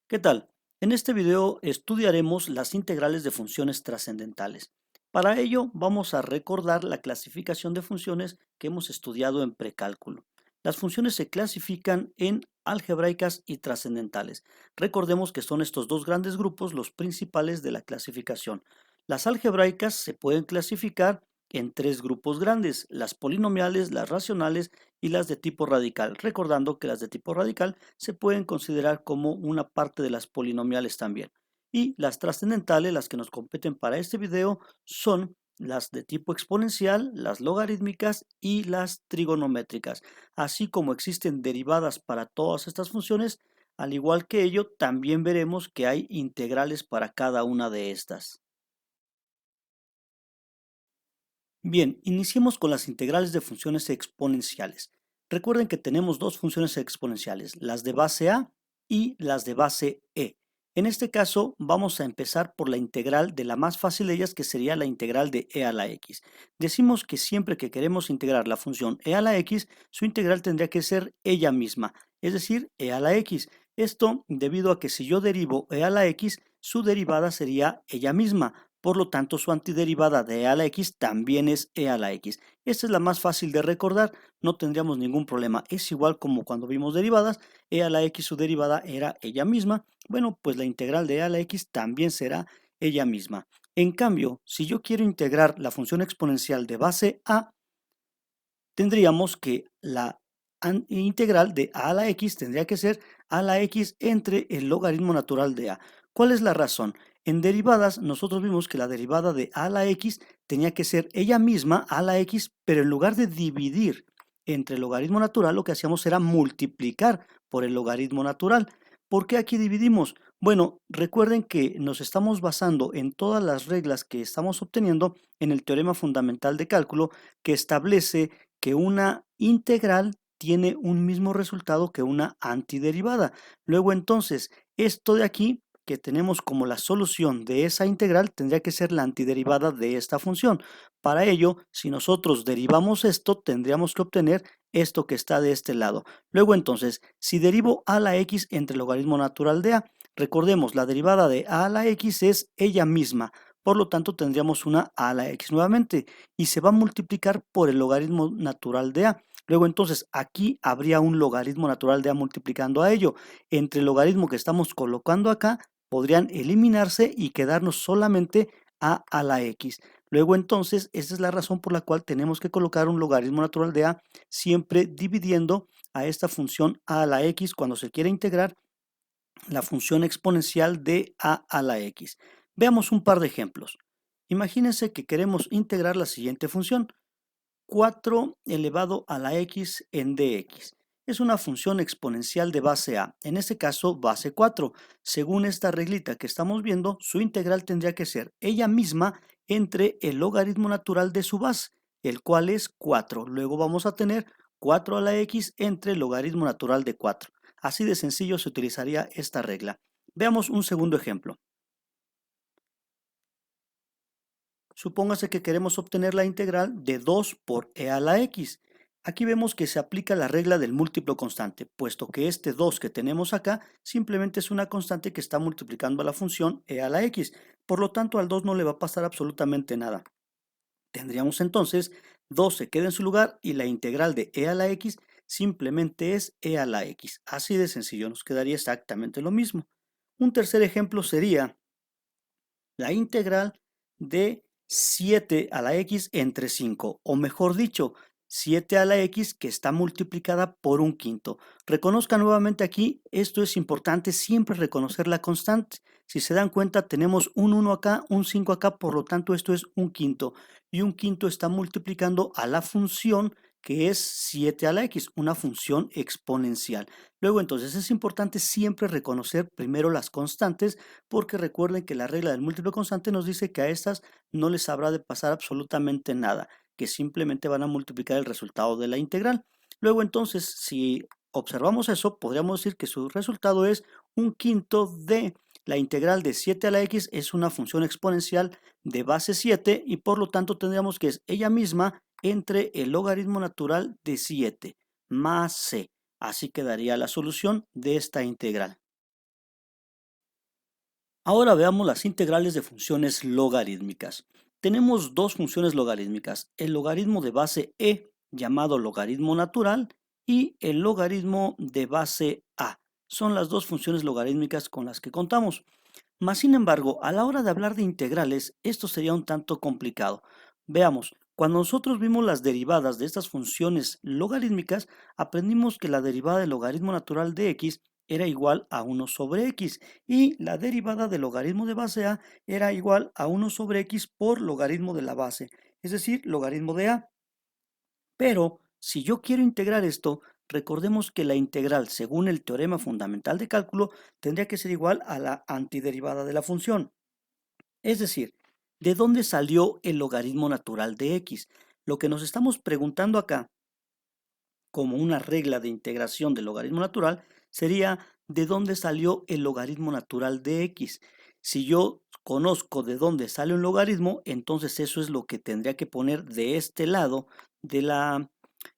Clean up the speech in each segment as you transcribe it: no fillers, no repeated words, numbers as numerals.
¿Qué tal? En este video estudiaremos las integrales de funciones trascendentales. Para ello vamos a recordar la clasificación de funciones que hemos estudiado en precálculo. Las funciones se clasifican en algebraicas y trascendentales. Recordemos que son estos dos grandes grupos los principales de la clasificación. Las algebraicas se pueden clasificar en tres grupos grandes: las polinomiales, las racionales y las de tipo radical, recordando que las de tipo radical se pueden considerar como una parte de las polinomiales también. Y las trascendentales, las que nos competen para este video, son las de tipo exponencial, las logarítmicas y las trigonométricas. Así como existen derivadas para todas estas funciones, al igual que ello, también veremos que hay integrales para cada una de estas. Bien, iniciemos con las integrales de funciones exponenciales. Recuerden que tenemos dos funciones exponenciales, las de base A y las de base E. En este caso vamos a empezar por la integral de la más fácil de ellas, que sería la integral de e a la x. Decimos que siempre que queremos integrar la función e a la x, su integral tendría que ser ella misma, es decir, e a la x. Esto debido a que si yo derivo e a la x, su derivada sería ella misma. Por lo tanto, su antiderivada de e a la x también es e a la x. Esta es la más fácil de recordar, no tendríamos ningún problema. Es igual como cuando vimos derivadas, e a la x su derivada era ella misma. Bueno, pues la integral de e a la x también será ella misma. En cambio, si yo quiero integrar la función exponencial de base a, tendríamos que la integral de a la x tendría que ser a la x entre el logaritmo natural de a. ¿Cuál es la razón? En derivadas nosotros vimos que la derivada de a la x tenía que ser ella misma a la x, pero en lugar de dividir entre el logaritmo natural, lo que hacíamos era multiplicar por el logaritmo natural. ¿Por qué aquí dividimos? Bueno, recuerden que nos estamos basando en todas las reglas que estamos obteniendo en el teorema fundamental de cálculo, que establece que una integral tiene un mismo resultado que una antiderivada. Luego entonces, esto de aquí que tenemos como la solución de esa integral tendría que ser la antiderivada de esta función. Para ello, si nosotros derivamos esto, tendríamos que obtener esto que está de este lado. Luego entonces, si derivo a la x entre el logaritmo natural de a, recordemos, la derivada de a la x es ella misma. Por lo tanto, tendríamos una a la x nuevamente y se va a multiplicar por el logaritmo natural de a. Luego entonces aquí habría un logaritmo natural de a multiplicando a ello. Entre el logaritmo que estamos colocando acá podrían eliminarse y quedarnos solamente a la x. Luego entonces esa es la razón por la cual tenemos que colocar un logaritmo natural de a siempre dividiendo a esta función a la x cuando se quiere integrar la función exponencial de a la x. Veamos un par de ejemplos. Imagínense que queremos integrar la siguiente función: 4 elevado a la x en dx. Es una función exponencial de base a, en este caso base 4. Según esta reglita que estamos viendo, su integral tendría que ser ella misma entre el logaritmo natural de su base, el cual es 4. Luego vamos a tener 4 a la x entre el logaritmo natural de 4. Así de sencillo se utilizaría esta regla. Veamos un segundo ejemplo. Supóngase que queremos obtener la integral de 2 por e a la x. Aquí vemos que se aplica la regla del múltiplo constante, puesto que este 2 que tenemos acá simplemente es una constante que está multiplicando a la función e a la x. Por lo tanto, al 2 no le va a pasar absolutamente nada. Tendríamos entonces 2 se queda en su lugar y la integral de e a la x simplemente es e a la x. Así de sencillo, nos quedaría exactamente lo mismo. Un tercer ejemplo sería la integral de 7 a la x entre 5, o mejor dicho, 7 a la x que está multiplicada por un quinto. Reconozca nuevamente aquí, esto es importante, siempre reconocer la constante. Si se dan cuenta, tenemos un 1 acá, un 5 acá, por lo tanto esto es un quinto. Y un quinto está multiplicando a la función que es 7 a la x, una función exponencial. Luego entonces es importante siempre reconocer primero las constantes, porque recuerden que la regla del múltiplo constante nos dice que a estas no les habrá de pasar absolutamente nada, que simplemente van a multiplicar el resultado de la integral. Luego entonces, si observamos eso, podríamos decir que su resultado es un quinto de la integral de 7 a la x, es una función exponencial de base 7 y por lo tanto tendríamos que es ella misma entre el logaritmo natural de 7 más c. Así quedaría la solución de esta integral. Ahora veamos las integrales de funciones logarítmicas. Tenemos dos funciones logarítmicas, el logaritmo de base e, llamado logaritmo natural, y el logaritmo de base a. Son las dos funciones logarítmicas con las que contamos. Mas, sin embargo, a la hora de hablar de integrales, esto sería un tanto complicado. Veamos, cuando nosotros vimos las derivadas de estas funciones logarítmicas, aprendimos que la derivada del logaritmo natural de x era igual a 1 sobre x y la derivada del logaritmo de base a era igual a 1 sobre x por logaritmo de la base, es decir, logaritmo de a. Pero si yo quiero integrar esto, recordemos que la integral, según el teorema fundamental de cálculo, tendría que ser igual a la antiderivada de la función. Es decir, ¿de dónde salió el logaritmo natural de x? Lo que nos estamos preguntando acá, como una regla de integración del logaritmo natural, sería ¿de dónde salió el logaritmo natural de x? Si yo conozco de dónde sale un logaritmo, entonces eso es lo que tendría que poner de este lado de la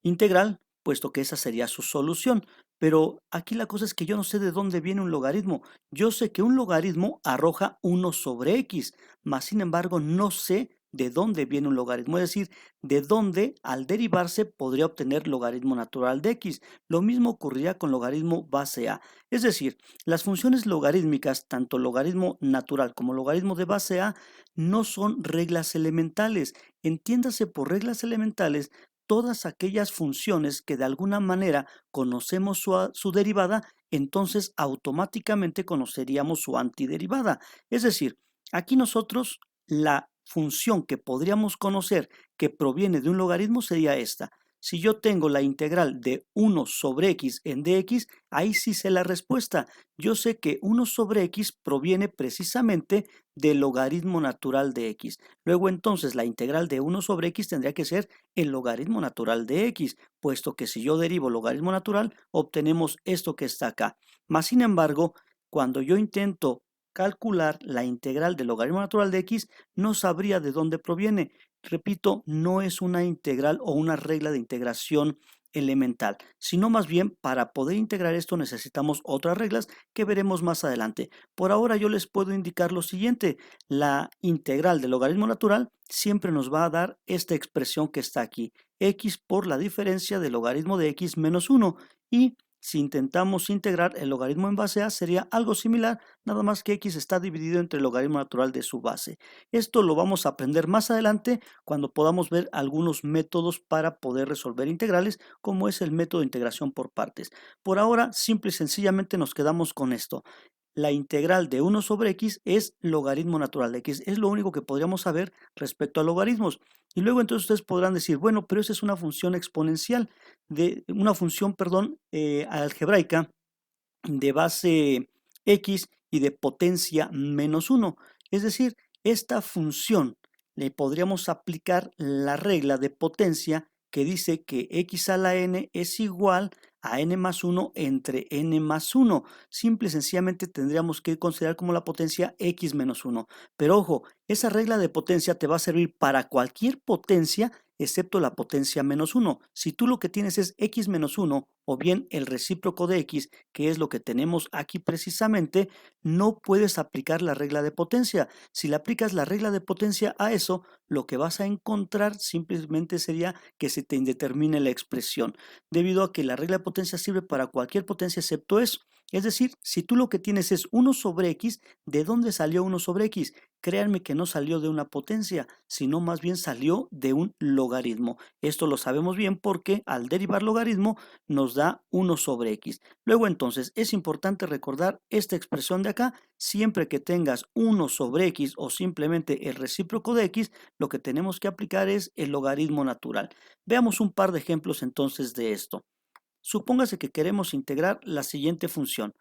integral, puesto que esa sería su solución. Pero aquí la cosa es que yo no sé de dónde viene un logaritmo. Yo sé que un logaritmo arroja 1 sobre x, mas sin embargo no sé de dónde viene un logaritmo, es decir, de dónde al derivarse podría obtener logaritmo natural de x. Lo mismo ocurriría con logaritmo base a. Es decir, las funciones logarítmicas, tanto logaritmo natural como logaritmo de base a, no son reglas elementales. Entiéndase por reglas elementales todas aquellas funciones que de alguna manera conocemos su derivada, entonces automáticamente conoceríamos su antiderivada. Es decir, aquí nosotros la función que podríamos conocer que proviene de un logaritmo sería esta. Si yo tengo la integral de 1 sobre x en dx, ahí sí sé la respuesta. Yo sé que 1 sobre x proviene precisamente del logaritmo natural de x. Luego entonces la integral de 1 sobre x tendría que ser el logaritmo natural de x, puesto que si yo derivo logaritmo natural, obtenemos esto que está acá. Mas, sin embargo, cuando yo intento calcular la integral del logaritmo natural de x, no sabría de dónde proviene. Repito, no es una integral o una regla de integración elemental, sino más bien para poder integrar esto necesitamos otras reglas que veremos más adelante. Por ahora yo les puedo indicar lo siguiente: la integral del logaritmo natural siempre nos va a dar esta expresión que está aquí, x por la diferencia del logaritmo de x menos 1, y si intentamos integrar el logaritmo en base a sería algo similar, nada más que x está dividido entre el logaritmo natural de su base. Esto lo vamos a aprender más adelante cuando podamos ver algunos métodos para poder resolver integrales, como es el método de integración por partes. Por ahora, simple y sencillamente nos quedamos con esto. La integral de 1 sobre x es logaritmo natural de x. Es lo único que podríamos saber respecto a logaritmos. Y luego entonces ustedes podrán decir, bueno, pero esa es una función exponencial, una función, perdón, algebraica de base x y de potencia menos 1. Es decir, esta función le podríamos aplicar la regla de potencia que dice que x a la n es igual a n más 1 entre n más 1. Simple y sencillamente tendríamos que considerar como la potencia x menos 1. Pero ojo, esa regla de potencia te va a servir para cualquier potencia excepto la potencia menos 1. Si tú lo que tienes es x menos 1 o bien el recíproco de x, que es lo que tenemos aquí precisamente, no puedes aplicar la regla de potencia. Si le aplicas la regla de potencia a eso, lo que vas a encontrar simplemente sería que se te indetermine la expresión, debido a que la regla de potencia sirve para cualquier potencia excepto eso. Es decir, si tú lo que tienes es 1 sobre x, ¿de dónde salió 1 sobre x? Créanme que no salió de una potencia, sino más bien salió de un logaritmo. Esto lo sabemos bien porque al derivar logaritmo nos da 1 sobre x. Luego entonces es importante recordar esta expresión de acá. Siempre que tengas 1 sobre x o simplemente el recíproco de x, lo que tenemos que aplicar es el logaritmo natural. Veamos un par de ejemplos entonces de esto. Supóngase que queremos integrar la siguiente función: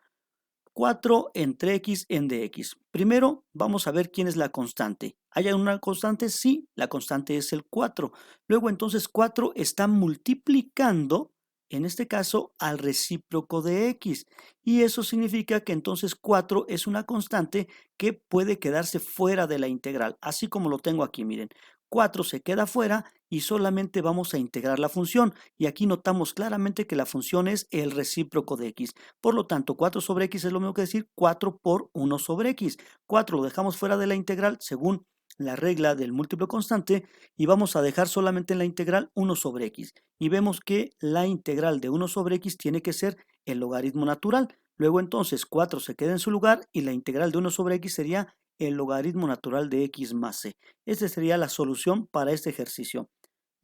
4 entre x en dx. Primero vamos a ver quién es la constante. ¿Hay una constante? Sí, la constante es el 4. Luego entonces 4 está multiplicando, en este caso, al recíproco de x. Y eso significa que entonces 4 es una constante que puede quedarse fuera de la integral. Así como lo tengo aquí, miren. 4 se queda fuera y solamente vamos a integrar la función. Y aquí notamos claramente que la función es el recíproco de x. Por lo tanto, 4 sobre x es lo mismo que decir 4 por 1 sobre x. 4 lo dejamos fuera de la integral según la regla del múltiplo constante y vamos a dejar solamente en la integral 1 sobre x. Y vemos que la integral de 1 sobre x tiene que ser el logaritmo natural. Luego entonces 4 se queda en su lugar y la integral de 1 sobre x sería el logaritmo natural de x más c. Esta sería la solución para este ejercicio.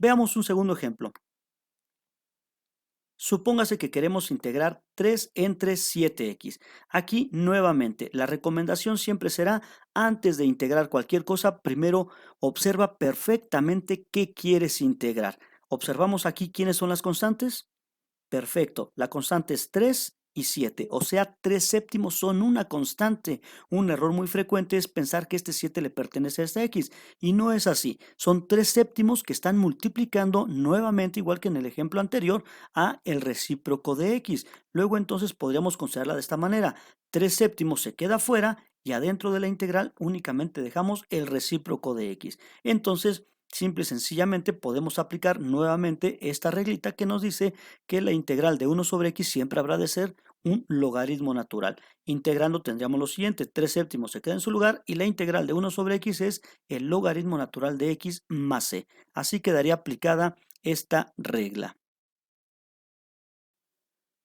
Veamos un segundo ejemplo. Supóngase que queremos integrar 3 entre 7x. Aquí nuevamente la recomendación siempre será antes de integrar cualquier cosa, primero observa perfectamente qué quieres integrar. Observamos aquí quiénes son las constantes. Perfecto, la constante es 3 y 7, o sea, 3 séptimos son una constante. Un error muy frecuente es pensar que este 7 le pertenece a esta x, y no es así. Son 3 séptimos que están multiplicando nuevamente, igual que en el ejemplo anterior, a el recíproco de x. Luego entonces podríamos considerarla de esta manera. 3 séptimos se queda fuera y adentro de la integral únicamente dejamos el recíproco de x. Entonces, simple y sencillamente podemos aplicar nuevamente esta reglita que nos dice que la integral de 1 sobre x siempre habrá de ser un logaritmo natural. Integrando tendríamos lo siguiente, 3 séptimos se queda en su lugar y la integral de 1 sobre x es el logaritmo natural de x más c. Así quedaría aplicada esta regla.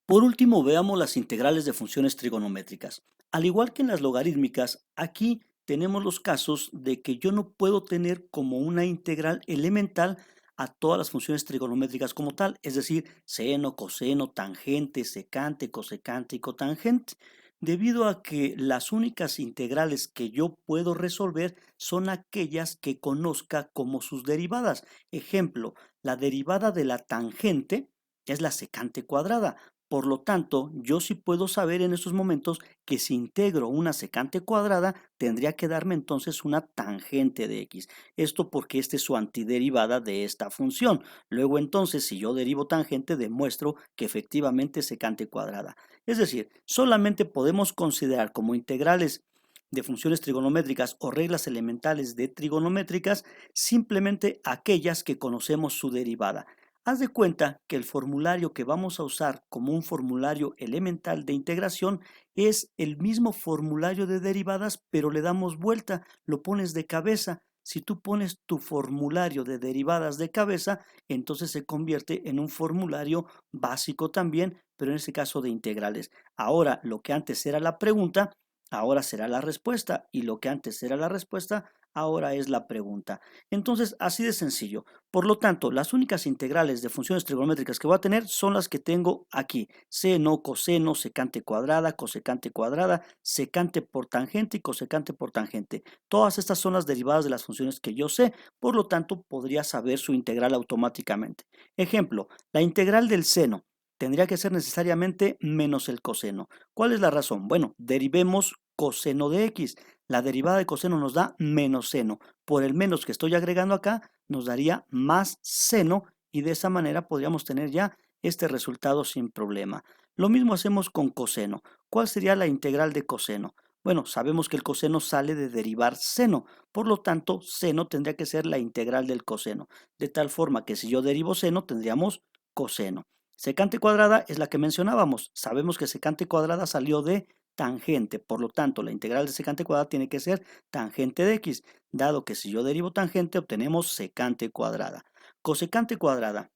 Por último, veamos las integrales de funciones trigonométricas. Al igual que en las logarítmicas, aquí tenemos los casos de que yo no puedo tener como una integral elemental a todas las funciones trigonométricas como tal, es decir, seno, coseno, tangente, secante, cosecante y cotangente, debido a que las únicas integrales que yo puedo resolver son aquellas que conozca como sus derivadas. Ejemplo, la derivada de la tangente es la secante cuadrada. Por lo tanto, yo sí puedo saber en estos momentos que si integro una secante cuadrada, tendría que darme entonces una tangente de x. Esto porque esta es su antiderivada de esta función. Luego entonces, si yo derivo tangente, demuestro que efectivamente es secante cuadrada. Es decir, solamente podemos considerar como integrales de funciones trigonométricas o reglas elementales de trigonométricas simplemente aquellas que conocemos su derivada. Haz de cuenta que el formulario que vamos a usar como un formulario elemental de integración es el mismo formulario de derivadas, pero le damos vuelta, lo pones de cabeza. Si tú pones tu formulario de derivadas de cabeza, entonces se convierte en un formulario básico también, pero en este caso de integrales. Ahora, lo que antes era la pregunta, ahora será la respuesta, y lo que antes era la respuesta, ahora es la pregunta. Entonces, así de sencillo. Por lo tanto, las únicas integrales de funciones trigonométricas que voy a tener son las que tengo aquí. Seno, coseno, secante cuadrada, cosecante cuadrada, secante por tangente y cosecante por tangente. Todas estas son las derivadas de las funciones que yo sé, por lo tanto, podría saber su integral automáticamente. Ejemplo, la integral del seno tendría que ser necesariamente menos el coseno. ¿Cuál es la razón? Bueno, derivemos coseno de x. La derivada de coseno nos da menos seno. Por el menos que estoy agregando acá, nos daría más seno y de esa manera podríamos tener ya este resultado sin problema. Lo mismo hacemos con coseno. ¿Cuál sería la integral de coseno? Bueno, sabemos que el coseno sale de derivar seno, por lo tanto, seno tendría que ser la integral del coseno, de tal forma que si yo derivo seno, tendríamos coseno. Secante cuadrada es la que mencionábamos. Sabemos que secante cuadrada salió de tangente, por lo tanto, la integral de secante cuadrada tiene que ser tangente de x, dado que si yo derivo tangente obtenemos secante cuadrada. Cosecante cuadrada.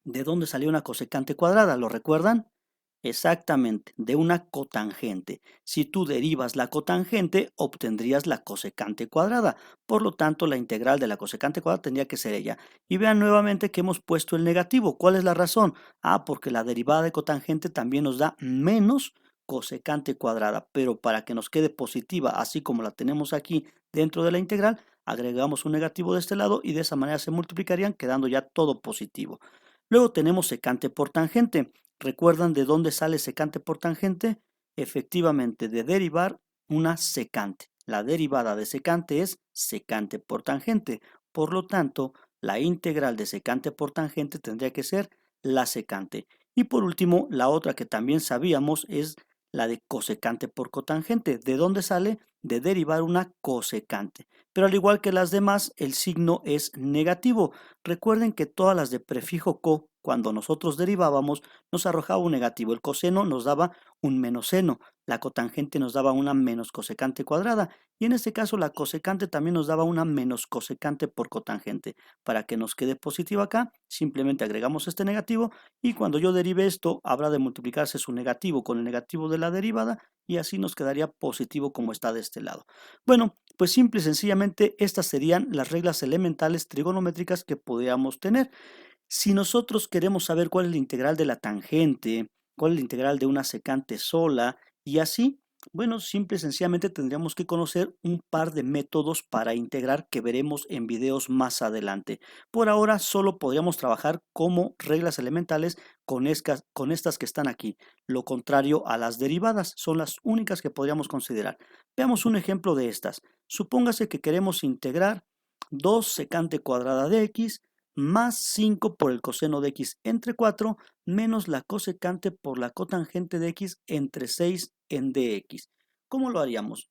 ¿De dónde salió una cosecante cuadrada? ¿Lo recuerdan? Exactamente, de una cotangente. Si tú derivas la cotangente, obtendrías la cosecante cuadrada. Por lo tanto, la integral de la cosecante cuadrada tendría que ser ella. Y vean nuevamente que hemos puesto el negativo. ¿Cuál es la razón? Porque la derivada de cotangente también nos da menos cosecante cuadrada. Pero para que nos quede positiva, así como la tenemos aquí dentro de la integral, agregamos un negativo de este lado y de esa manera se multiplicarían, quedando ya todo positivo. Luego tenemos secante por tangente. ¿Recuerdan de dónde sale secante por tangente? Efectivamente, de derivar una secante. La derivada de secante es secante por tangente. Por lo tanto, la integral de secante por tangente tendría que ser la secante. Y por último, la otra que también sabíamos es la de cosecante por cotangente. ¿De dónde sale? de derivar una cosecante. Pero al igual que las demás, el signo es negativo. Recuerden que todas las de prefijo co, cuando nosotros derivábamos, nos arrojaba un negativo. El coseno nos daba un menos seno, la cotangente nos daba una menos cosecante cuadrada, y en este caso la cosecante también nos daba una menos cosecante por cotangente. Para que nos quede positivo acá, simplemente agregamos este negativo, y cuando yo derive esto, habrá de multiplicarse su negativo con el negativo de la derivada, y así nos quedaría positivo como está de este lado. Bueno, pues simple y sencillamente estas serían las reglas elementales trigonométricas que podríamos tener. Si nosotros queremos saber cuál es la integral de la tangente, cuál es la integral de una secante sola y así, bueno, simple y sencillamente tendríamos que conocer un par de métodos para integrar que veremos en videos más adelante. Por ahora solo podríamos trabajar como reglas elementales con estas que están aquí. Lo contrario a las derivadas, son las únicas que podríamos considerar. Veamos un ejemplo de estas. Supóngase que queremos integrar 2 secante cuadrada de x más 5 por el coseno de x entre 4 menos la cosecante por la cotangente de x entre 6 en dx. ¿Cómo lo haríamos?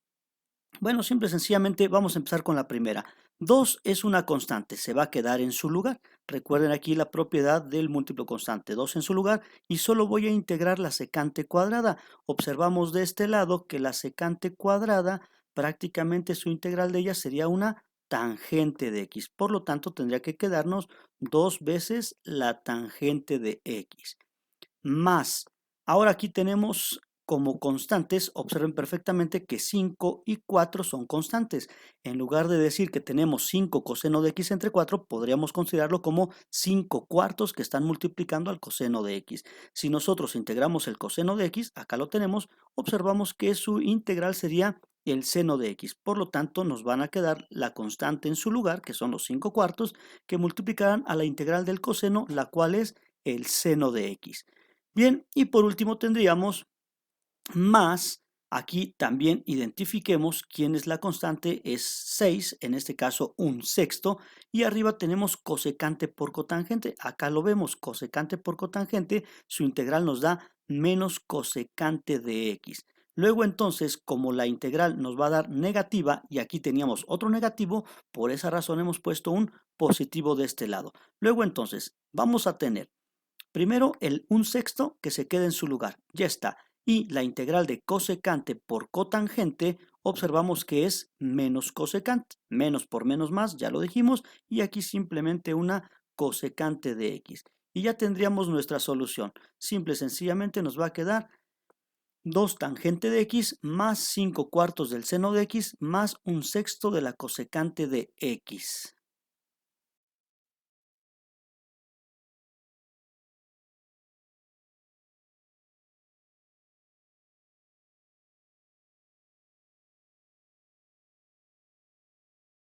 Bueno, simple y sencillamente vamos a empezar con la primera. 2 es una constante, se va a quedar en su lugar. Recuerden aquí la propiedad del múltiplo constante, 2 en su lugar, y solo voy a integrar la secante cuadrada. Observamos de este lado que la secante cuadrada, prácticamente su integral de ella sería una tangente de x. Por lo tanto, tendría que quedarnos 2 veces la tangente de x. Más, ahora aquí tenemos como constantes, observen perfectamente que 5 y 4 son constantes. En lugar de decir que tenemos 5 coseno de x entre 4, podríamos considerarlo como 5 cuartos que están multiplicando al coseno de x. Si nosotros integramos el coseno de x, acá lo tenemos, observamos que su integral sería el seno de x. Por lo tanto, nos van a quedar la constante en su lugar, que son los 5 cuartos, que multiplicarán a la integral del coseno, la cual es el seno de x. Bien, y por último tendríamos más, aquí también identifiquemos quién es la constante, es 6, en este caso un sexto, y arriba tenemos cosecante por cotangente, acá lo vemos, cosecante por cotangente, su integral nos da menos cosecante de x. Luego entonces, como la integral nos va a dar negativa, y aquí teníamos otro negativo, por esa razón hemos puesto un positivo de este lado. Luego entonces, vamos a tener primero, un sexto que se queda en su lugar, ya está. Y la integral de cosecante por cotangente, observamos que es menos cosecante. Menos por menos más, ya lo dijimos, y aquí simplemente una cosecante de x. Y ya tendríamos nuestra solución. Simple y sencillamente nos va a quedar 2 tangente de x más 5 cuartos del seno de x más un sexto de la cosecante de x.